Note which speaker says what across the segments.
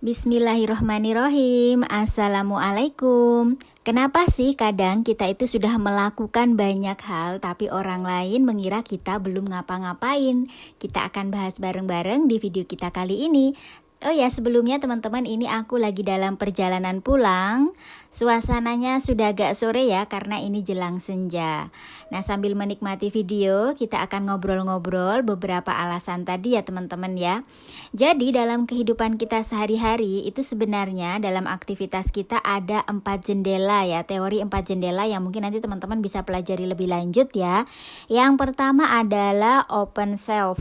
Speaker 1: Bismillahirrohmanirrohim. Assalamualaikum. Kenapa sih kadang kita itu sudah melakukan banyak hal tapi orang lain mengira kita belum ngapa-ngapain? Kita akan bahas bareng-bareng di video kita kali ini. Oh ya, sebelumnya teman-teman, ini aku lagi dalam perjalanan pulang. Suasananya sudah agak sore ya, karena ini jelang senja. Nah, sambil menikmati video, kita akan ngobrol-ngobrol beberapa alasan tadi ya teman-teman ya. Jadi dalam kehidupan kita sehari-hari itu sebenarnya dalam aktivitas kita ada 4 jendela ya. Teori 4 jendela yang mungkin nanti teman-teman bisa pelajari lebih lanjut ya. Yang pertama adalah open self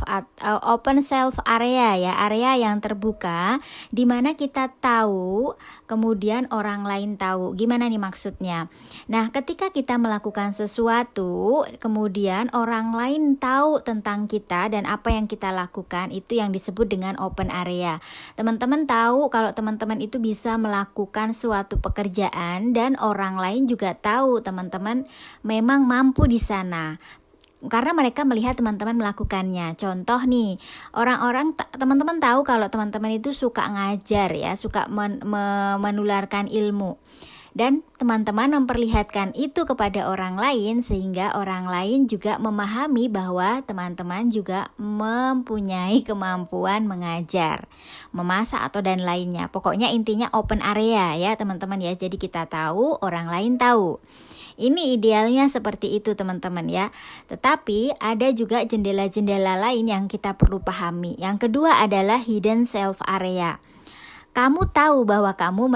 Speaker 1: area ya, area yang terbuka di mana kita tahu, kemudian orang lain tahu. Gimana nih maksudnya? Nah, ketika kita melakukan sesuatu, kemudian orang lain tahu tentang kita dan apa yang kita lakukan, itu yang disebut dengan open area. Teman-teman tahu kalau teman-teman itu bisa melakukan suatu pekerjaan dan orang lain juga tahu teman-teman memang mampu di sana. Karena mereka melihat teman-teman melakukannya. Contoh nih, teman-teman tahu kalau teman-teman itu suka ngajar ya, suka menularkan ilmu. Dan teman-teman memperlihatkan itu kepada orang lain sehingga orang lain juga memahami bahwa teman-teman juga mempunyai kemampuan mengajar, memasak atau dan lainnya. Pokoknya intinya open area ya teman-teman ya. Jadi kita tahu, orang lain tahu. Ini idealnya seperti itu teman-teman ya. Tetapi ada juga jendela-jendela lain yang kita perlu pahami. Yang kedua adalah hidden self area. Kamu tahu bahwa kamu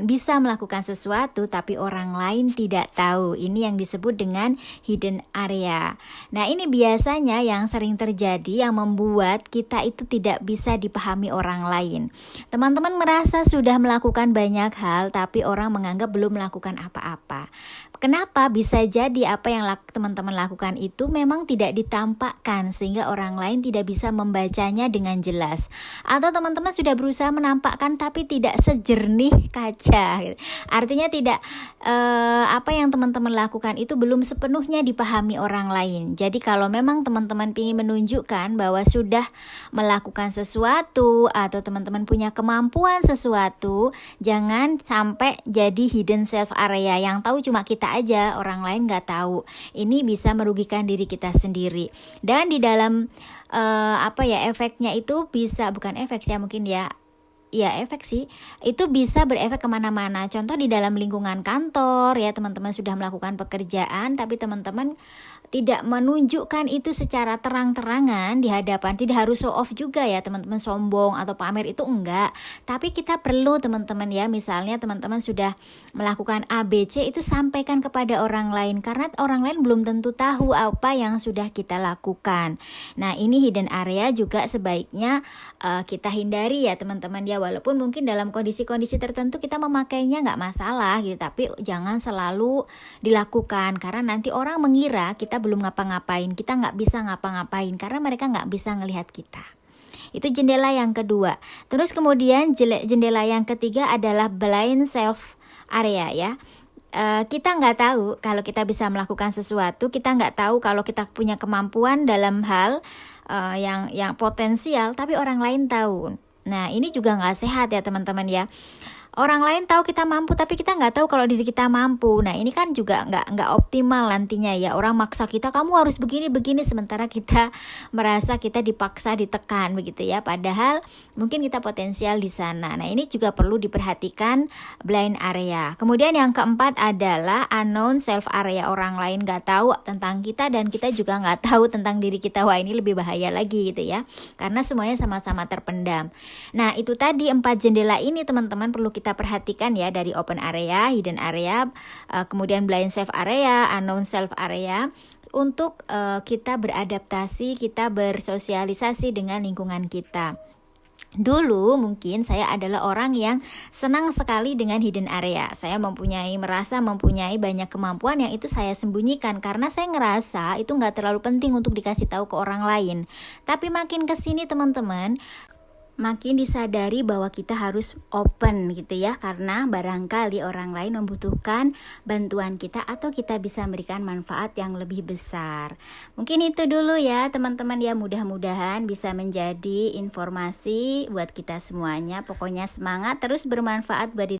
Speaker 1: bisa melakukan sesuatu tapi orang lain tidak tahu. Ini yang disebut dengan hidden area. Nah, ini biasanya yang sering terjadi yang membuat kita itu tidak bisa dipahami orang lain. Teman-teman merasa sudah melakukan banyak hal tapi orang menganggap belum melakukan apa-apa. Kenapa? Bisa jadi apa yang teman-teman lakukan itu memang tidak ditampakkan sehingga orang lain tidak bisa membacanya dengan jelas. Atau teman-teman sudah berusaha menampakkan tapi tidak sejernih kaca. Artinya tidak apa yang teman-teman lakukan itu belum sepenuhnya dipahami orang lain. Jadi kalau memang teman-teman ingin menunjukkan bahwa sudah melakukan sesuatu atau teman-teman punya kemampuan sesuatu, jangan sampai jadi hidden self area yang tahu cuma kita aja, orang lain nggak tahu. Ini bisa merugikan diri kita sendiri. Dan di dalam efeknya itu bisa, bukan efek ya mungkin ya efek sih, itu bisa berefek kemana-mana. Contoh di dalam lingkungan kantor ya, teman-teman sudah melakukan pekerjaan tapi teman-teman tidak menunjukkan itu secara terang-terangan di hadapan. Tidak harus show off juga ya teman-teman, sombong atau pamer itu enggak. Tapi kita perlu teman-teman ya, misalnya teman-teman sudah melakukan ABC, itu sampaikan kepada orang lain karena orang lain belum tentu tahu apa yang sudah kita lakukan. Nah, ini hidden area juga sebaiknya kita hindari ya teman-teman ya. Walaupun mungkin dalam kondisi-kondisi tertentu kita memakainya nggak masalah gitu, tapi jangan selalu dilakukan karena nanti orang mengira kita belum ngapa-ngapain, kita nggak bisa ngapa-ngapain karena mereka nggak bisa ngelihat kita. Itu jendela yang kedua. Terus kemudian jendela yang ketiga adalah blind self area ya. Kita nggak tahu kalau kita bisa melakukan sesuatu, kita nggak tahu kalau kita punya kemampuan dalam hal yang potensial, tapi orang lain tahu. Nah, ini juga nggak sehat ya teman-teman ya. Orang lain tahu kita mampu tapi kita nggak tahu kalau diri kita mampu. Nah, ini kan juga nggak optimal nantinya ya. Orang maksa kita, kamu harus begini sementara kita merasa kita dipaksa, ditekan begitu ya. Padahal mungkin kita potensial di sana. Nah, ini juga perlu diperhatikan blind area. Kemudian yang keempat adalah unknown self area. Orang lain nggak tahu tentang kita dan kita juga nggak tahu tentang diri kita. Wah, ini lebih bahaya lagi gitu ya. Karena semuanya sama-sama terpendam. Nah, itu tadi 4 jendela ini teman-teman perlu kita perhatikan ya, dari open area, hidden area, kemudian blind self area, unknown self area, untuk kita beradaptasi, kita bersosialisasi dengan lingkungan kita. Dulu mungkin saya adalah orang yang senang sekali dengan hidden area. Saya merasa mempunyai banyak kemampuan yang itu saya sembunyikan karena saya ngerasa itu nggak terlalu penting untuk dikasih tahu ke orang lain. Tapi makin kesini teman-teman, makin disadari bahwa kita harus open gitu ya, karena barangkali orang lain membutuhkan bantuan kita atau kita bisa memberikan manfaat yang lebih besar. Mungkin itu dulu ya teman-teman ya, mudah-mudahan bisa menjadi informasi buat kita semuanya. Pokoknya semangat terus bermanfaat buat diri